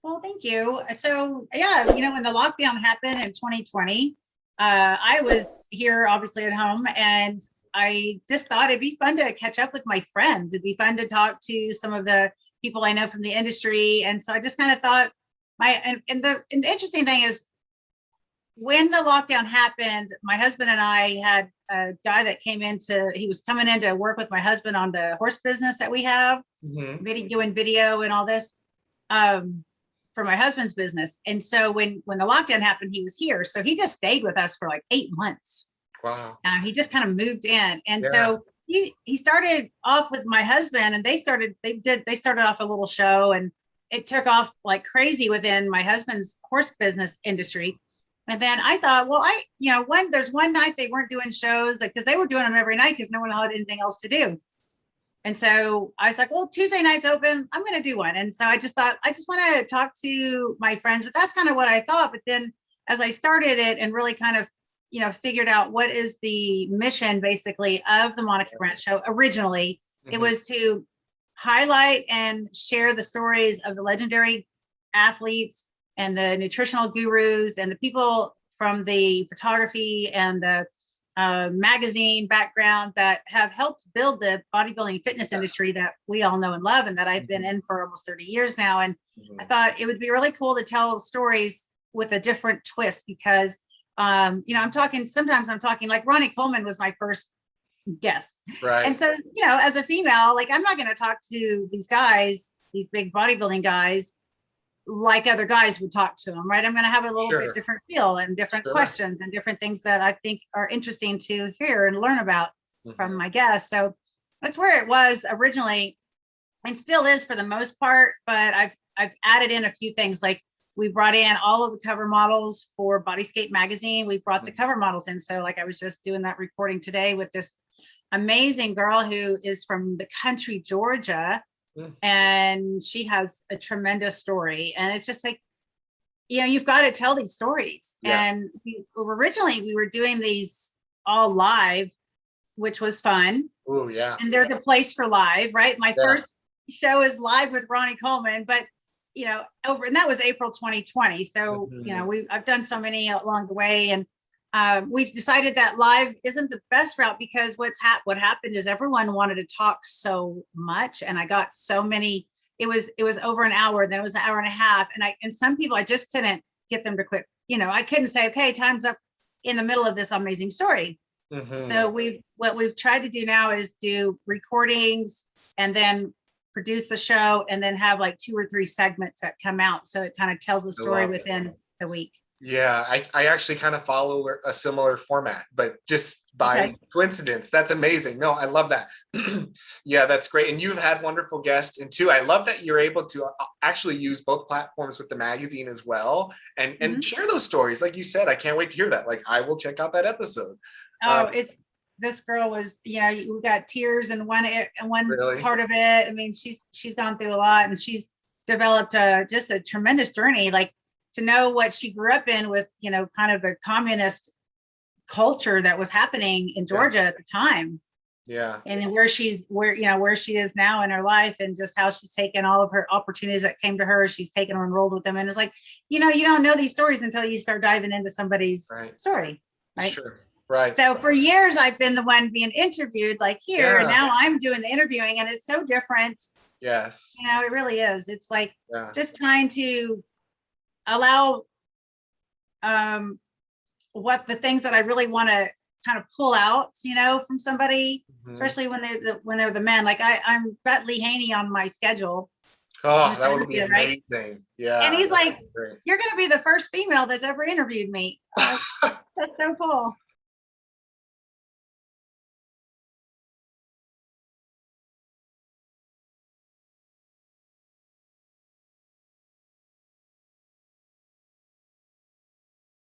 Well, thank you. So, yeah, when the lockdown happened in 2020, I was here obviously at home, and I just thought it'd be fun to catch up with my friends. It'd be fun to talk to some of the people I know from the industry. And so I just kind of thought and the interesting thing is when the lockdown happened, my husband and I had a guy that he was coming in to work with my husband on the horse business that we have, Hmm. doing video and all this. For my husband's business. And so when the lockdown happened, he was here. So he just stayed with us for like 8 months. Wow. He just kind of moved in. And Yeah. so he started off with my husband, and they started off a little show, and it took off like crazy within my husband's horse business industry. And then I thought, well, there's one night they weren't doing shows because they were doing them every night because no one had anything else to do. And so I was like, well, Tuesday night's open. I'm going to do one. And so I just thought, I just want to talk to my friends, but that's kind of what I thought. But then as I started it and really kind of, figured out what is the mission basically of the Monica Brant show, originally, it Hmm. was to highlight and share the stories of the legendary athletes and the nutritional gurus and the people from the photography and the magazine background that have helped build the bodybuilding fitness Yeah. industry that we all know and love, and that I've been Hmm. in for almost 30 years now. And I Hmm. thought it would be really cool to tell stories with a different twist because, sometimes I'm talking like Ronnie Coleman was my first guest. And Right. so, as a female, like I'm not going to talk to these guys, these big bodybuilding guys, like other guys would talk to them, right? I'm going to have a little bit Sure. different feel and different Sure. questions and different things that I think are interesting to hear and learn about from Hmm. my guests. So that's where it was originally and still is for the most part, but I've added in a few things. Like we brought in all of the cover models for Bodyscape magazine. We brought the cover models in. So like I was just doing that recording today with this amazing girl who is from the country Georgia, Hmm. and she has a tremendous story. And it's just like, you've got to tell these stories. Yeah. And originally we were doing these all live, which was fun. Oh, yeah. And they're the place for live, right? My Yeah. first show is live with Ronnie Coleman, but and that was April 2020. So, Hmm. I've done so many along the way, and we've decided that live isn't the best route because what happened is everyone wanted to talk so much, and I got so many. It was over an hour, then it was an hour and a half, and some people I just couldn't get them to quit. I couldn't say, okay, time's up in the middle of this amazing story. Hmm. So what we've tried to do now is do recordings and then produce the show and then have like 2 or 3 segments that come out. So it kind of tells a I story love it. within the week. Yeah, I actually kind of follow a similar format, but just by Okay. coincidence. That's amazing. No, I love that. Yeah, that's great. And you've had wonderful guests. And too, I love that you're able to actually use both platforms with the magazine as well and Mhm. share those stories. Like you said, I can't wait to hear that. Like I will check out that episode. Oh, this girl was, we got tears in one Really? part of it. I mean, she's gone through a lot, and she's developed just a tremendous journey. Like to know what she grew up in with, kind of the communist culture that was happening in Yeah. Georgia at the time, Yeah. and where she is now in her life, and just how she's taken all of her opportunities that came to her, she's taken them and rolled with them. And it's like, you don't know these stories until you start diving into somebody's Right. story, right? Sure. Right. So for years I've been the one being interviewed like here, and Yeah. now I'm doing the interviewing, and it's so different. Yes. It really is. It's like Yeah. just trying to allow um what the things that I really want to kind of pull out, from somebody, Mhm. especially when they're the men. Like I'm got Lee Haney on my schedule, Oh, Mr. that would be Olympia, right? amazing. And Yeah, he's that would like, be great. "You're going to be the first female that's ever interviewed me." I'm like, that's so cool.